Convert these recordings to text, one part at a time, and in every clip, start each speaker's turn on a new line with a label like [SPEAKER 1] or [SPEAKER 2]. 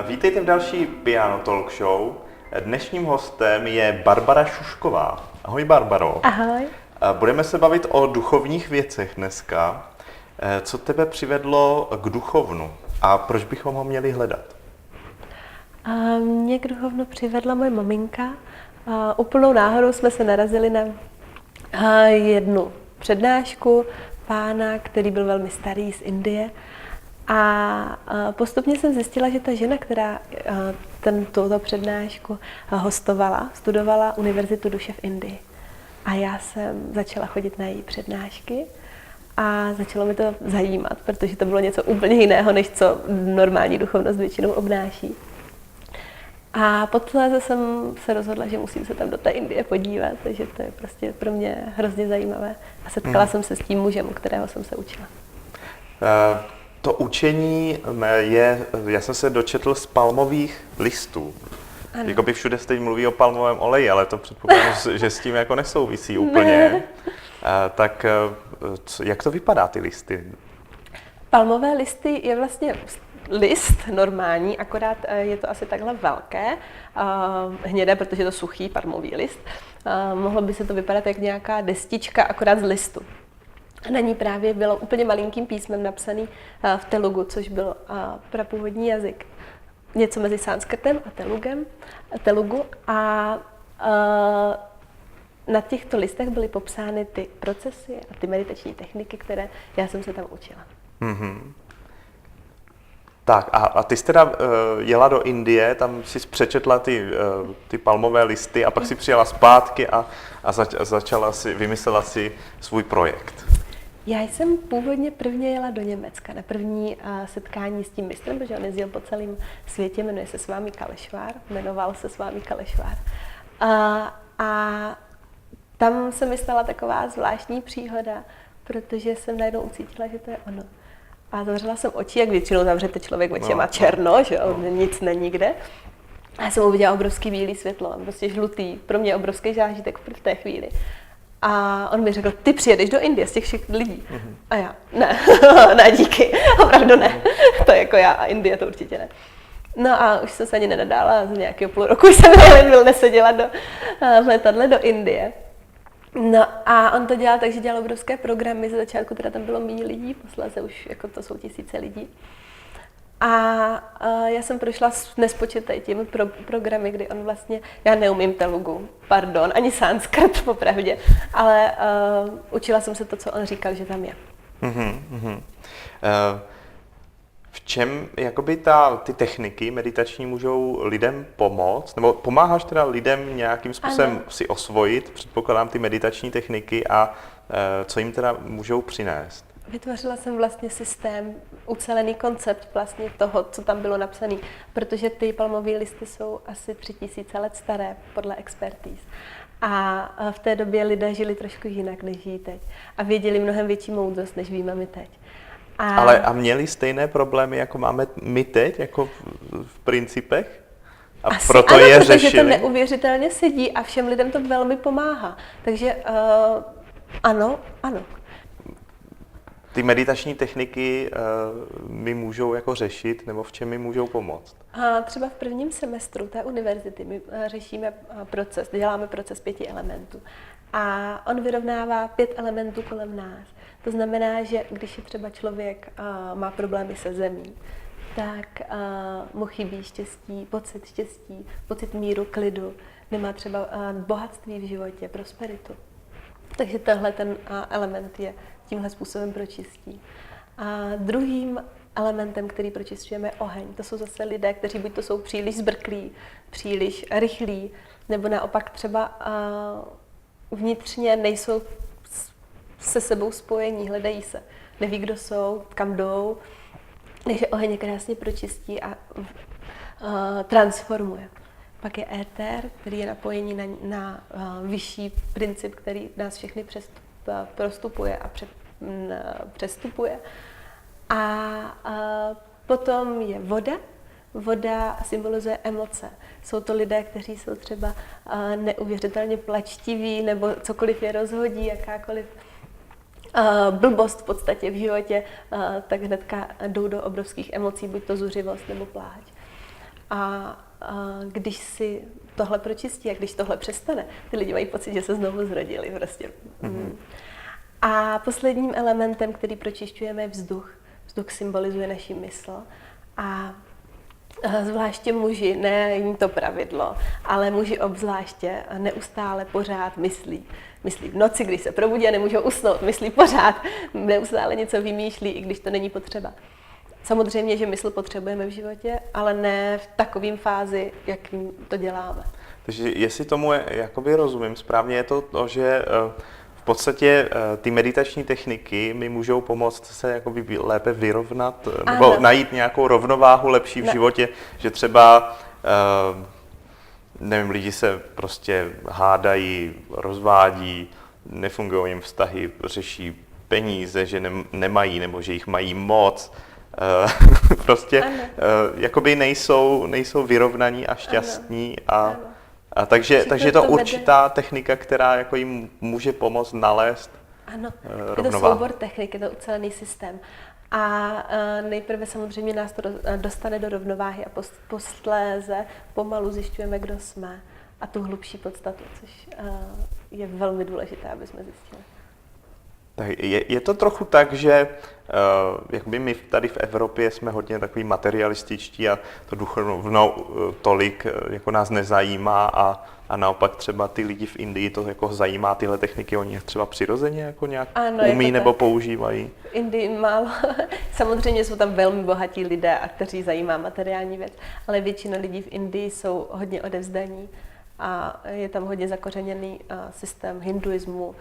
[SPEAKER 1] Vítejte v další Piano Talk Show. Dnešním hostem je Barbara Šušková. Ahoj, Barbaro.
[SPEAKER 2] Ahoj.
[SPEAKER 1] Budeme se bavit o duchovních věcech dneska. Co tebe přivedlo k duchovnu a proč bychom ho měli hledat?
[SPEAKER 2] Mě k duchovnu přivedla moje maminka. Úplnou náhodou jsme se narazili na jednu přednášku pána, který byl velmi starý z Indie. A postupně jsem zjistila, že ta žena, která tuto přednášku hostovala, studovala Univerzitu duše v Indii. A já jsem začala chodit na její přednášky a začalo mi to zajímat, protože to bylo něco úplně jiného, než co normální duchovnost většinou obnáší. A posléze jsem se rozhodla, že musím se tam do té Indie podívat, takže to je prostě pro mě hrozně zajímavé. A setkala jsem se s tím mužem, u kterého jsem se učila.
[SPEAKER 1] To učení je, já jsem se dočetl z palmových listů. Jakoby všude se teď mluví o palmovém oleji, ale to předpokládám, že s tím jako nesouvisí úplně. Ne. Tak jak to vypadá, ty listy?
[SPEAKER 2] Palmové listy je vlastně list normální, akorát je to asi takhle velké, hnědé, protože je to suchý palmový list. Mohlo by se to vypadat jak nějaká destička, akorát z listu. Na ní právě bylo úplně malinkým písmem napsaný v telugu, což byl prapůvodní jazyk. Něco mezi sanskrtem a telugu. A na těchto listech byly popsány ty procesy a ty meditační techniky, které já jsem se tam učila. Mm-hmm.
[SPEAKER 1] Tak a ty jsi teda jela do Indie, tam jsi přečetla ty palmové listy a pak si přijela zpátky a vymyslela si svůj projekt.
[SPEAKER 2] Já jsem původně prvně jela do Německa na první setkání s tím mistrem, protože on jezdil po celém světě, jmenuje se Swami Kaleshwar, jmenoval se Swami Kaleshwar. A tam se mi stala taková zvláštní příhoda, protože jsem najednou ucítila, že to je ono. A zavřela jsem oči, jak většinou zavřete člověk očima černo, že nic není kde. A já jsem uviděla obrovský bílý světlo, prostě žlutý, pro mě obrovský zážitek v té chvíli. A on mi řekl, ty přijedeš do Indie z těch všech lidí. Mm-hmm. A já, ne, díky, opravdu ne. To jako já a Indie to určitě ne. No a už jsem se ani nenadála, z nějakého půl roku jsem neseděla v letadle do Indie. No a on to dělal tak, že dělal obrovské programy, ze začátku teda tam bylo méně lidí, posléze už jako to jsou tisíce lidí. A já jsem prošla nespočetejtími programy, kdy on vlastně, já neumím telugu, ani sanskrt popravdě, ale učila jsem se to, co on říkal, že tam je.
[SPEAKER 1] V čem jakoby ty techniky meditační můžou lidem pomoct? Nebo pomáháš teda lidem nějakým způsobem si osvojit, předpokládám, ty meditační techniky a co jim teda můžou přinést?
[SPEAKER 2] Vytvořila jsem vlastně systém, ucelený koncept vlastně toho, co tam bylo napsané, protože ty palmové listy jsou asi 3000 let staré, podle expertíz. A v té době lidé žili trošku jinak, než žijí teď. A věděli mnohem větší moudrost, než víme my teď.
[SPEAKER 1] A měli stejné problémy, jako máme my teď, jako v principech? A
[SPEAKER 2] asi
[SPEAKER 1] proto
[SPEAKER 2] ano,
[SPEAKER 1] je
[SPEAKER 2] protože
[SPEAKER 1] řešili?
[SPEAKER 2] To neuvěřitelně sedí a všem lidem to velmi pomáhá. Takže ano.
[SPEAKER 1] Ty meditační techniky mi můžou jako řešit, nebo v čem mi můžou pomoct?
[SPEAKER 2] Třeba v prvním semestru té univerzity my řešíme děláme proces 5 elementů. A on vyrovnává 5 elementů kolem nás. To znamená, že když je třeba člověk má problémy se zemí, tak mu chybí štěstí, pocit míru, klidu, nemá třeba bohatství v životě, prosperitu. Takže tenhle ten element je tímhle způsobem pročistí. A druhým elementem, který pročistujeme, je oheň. To jsou zase lidé, kteří buď to jsou příliš zbrklí, příliš rychlí, nebo naopak třeba vnitřně nejsou se sebou spojení, hledají se. Neví, kdo jsou, kam jdou. Takže oheň je krásně pročistí a transformuje. Pak je éter, který je napojení na vyšší princip, který nás všechny prostupuje a přestupuje. A potom je voda. Voda symbolizuje emoce. Jsou to lidé, kteří jsou třeba neuvěřitelně plačtiví, nebo cokoliv je rozhodí, jakákoliv blbost v podstatě v životě, tak hnedka jdou do obrovských emocí, buď to zuřivost nebo pláč. A když si tohle pročistí a když tohle přestane, ty lidi mají pocit, že se znovu zrodili prostě. A posledním elementem, který pročišťujeme, je vzduch. Vzduch symbolizuje naši mysl a zvláště muži, ne jim to pravidlo, ale muži obzvláště neustále pořád myslí. Myslí v noci, když se probudí a nemůžou usnout, myslí pořád, neustále něco vymýšlí, i když to není potřeba. Samozřejmě, že mysl potřebujeme v životě, ale ne v takovém fázi, jakým to děláme.
[SPEAKER 1] Takže jestli tomu jakoby rozumím správně, je to, že v podstatě ty meditační techniky mi můžou pomoct se jakoby lépe vyrovnat, nebo najít nějakou rovnováhu lepší v životě, že třeba, nevím, lidi se prostě hádají, rozvádí, nefungují jim vztahy, řeší peníze, že nemají, nebo že jich mají moc, prostě jakoby nejsou vyrovnaní a šťastní a takže je to určitá technika, která jako jim může pomoct nalézt rovnováhu.
[SPEAKER 2] Je to soubor technik, je to ucelený systém. A nejprve samozřejmě nás to dostane do rovnováhy a posléze pomalu zjišťujeme, kdo jsme a tu hlubší podstatu, což je velmi důležité, aby jsme zjistili.
[SPEAKER 1] Tak je to trochu tak, že jakoby my tady v Evropě jsme hodně takový materialističtí a to duchovno tolik jako nás nezajímá a naopak třeba ty lidi v Indii to jako zajímá, tyhle techniky, oni je třeba přirozeně jako nějak umí nebo používají?
[SPEAKER 2] V Indii málo. Samozřejmě jsou tam velmi bohatí lidé, a kteří zajímá materiální věc, ale většina lidí v Indii jsou hodně odevzdaní a je tam hodně zakořeněný systém hinduismu,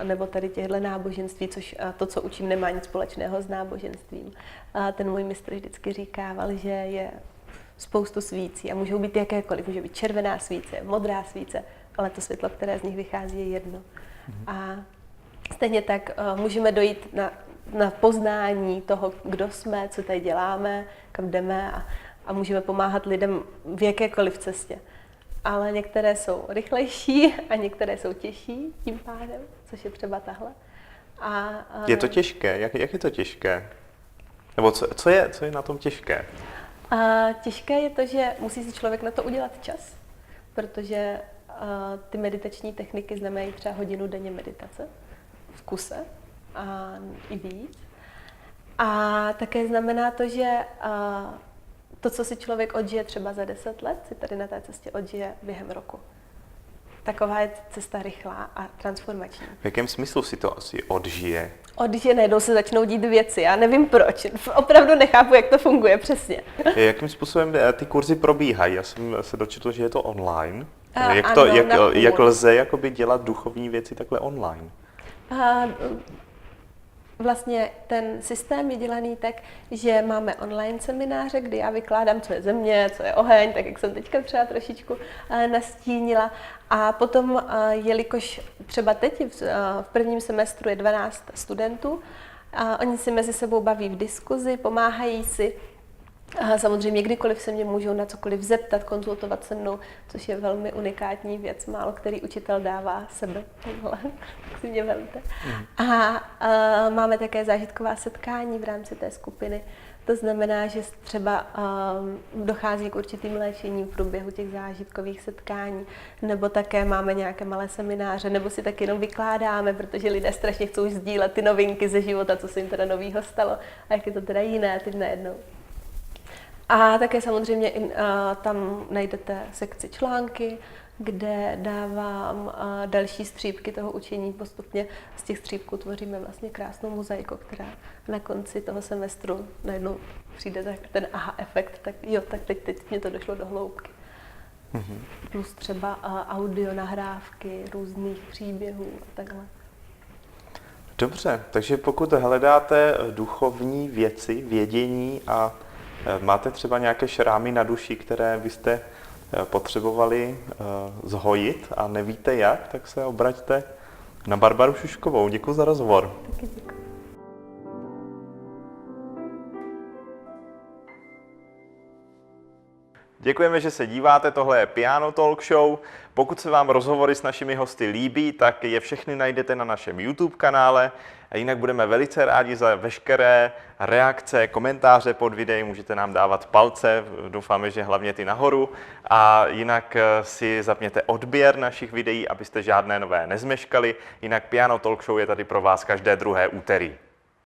[SPEAKER 2] nebo tady těchto náboženství, což to, co učím, nemá nic společného s náboženstvím. A ten můj mistr vždycky říkával, že je spoustu svící a můžou být jakékoliv, může být červená svíce, modrá svíce, ale to světlo, které z nich vychází, je jedno. A stejně tak můžeme dojít na poznání toho, kdo jsme, co tady děláme, kam jdeme a můžeme pomáhat lidem v jakékoliv cestě. Ale některé jsou rychlejší a některé jsou těžší tím pádem, což je třeba tahle.
[SPEAKER 1] Je to těžké? Jak je to těžké? Nebo co je na tom těžké?
[SPEAKER 2] Těžké je to, že musí si člověk na to udělat čas, protože ty meditační techniky znamenají třeba hodinu denně meditace v kuse a i víc. A také znamená to, že to, co si člověk odžije třeba za 10 let, si tady na té cestě odžije během roku. Taková je cesta rychlá a transformační.
[SPEAKER 1] V jakém smyslu si to asi odžije?
[SPEAKER 2] Odžije, najednou se začnou dít věci, já nevím proč, opravdu nechápu, jak to funguje přesně.
[SPEAKER 1] Jakým způsobem ty kurzy probíhají? Já jsem se dočetl, že je to online. Jak lze jakoby dělat duchovní věci takhle online?
[SPEAKER 2] Vlastně ten systém je dělaný tak, že máme online semináře, kdy já vykládám, co je země, co je oheň, tak jak jsem teďka třeba trošičku nastínila. A potom, jelikož třeba teď v prvním semestru je 12 studentů, oni si mezi sebou baví v diskuzi, pomáhají si. Samozřejmě kdykoliv se mě můžou na cokoliv zeptat, konzultovat se mnou, což je velmi unikátní věc, málo který učitel dává sebe, tak si mě vemte. A máme také zážitková setkání v rámci té skupiny. To znamená, že třeba dochází k určitým léčením v průběhu těch zážitkových setkání, nebo také máme nějaké malé semináře, nebo si tak jenom vykládáme, protože lidé strašně chcou sdílet ty novinky ze života, co se jim teda novýho stalo a jak je to teda jiné teď najednou. A také samozřejmě tam najdete sekci články, kde dávám další střípky toho učení. Postupně z těch střípků tvoříme vlastně krásnou mozaiku, která na konci toho semestru najednou přijde ten aha efekt, tak jo, tak teď mě to došlo do hloubky. Plus třeba audio nahrávky různých příběhů a takhle.
[SPEAKER 1] Dobře, takže pokud hledáte duchovní věci, vědění a máte třeba nějaké šrámy na duši, které byste potřebovali zhojit a nevíte jak, tak se obraťte na Barbaru Šuškovou. Děkuji za rozhovor.
[SPEAKER 2] Taky děkuji.
[SPEAKER 1] Děkujeme, že se díváte, tohle je Piano Talk Show. Pokud se vám rozhovory s našimi hosty líbí, tak je všechny najdete na našem YouTube kanále. A jinak budeme velice rádi za veškeré reakce, komentáře pod videí, můžete nám dávat palce, doufáme, že hlavně ty nahoru. A jinak si zapněte odběr našich videí, abyste žádné nové nezmeškali. Jinak Piano Talk Show je tady pro vás každé druhé úterý.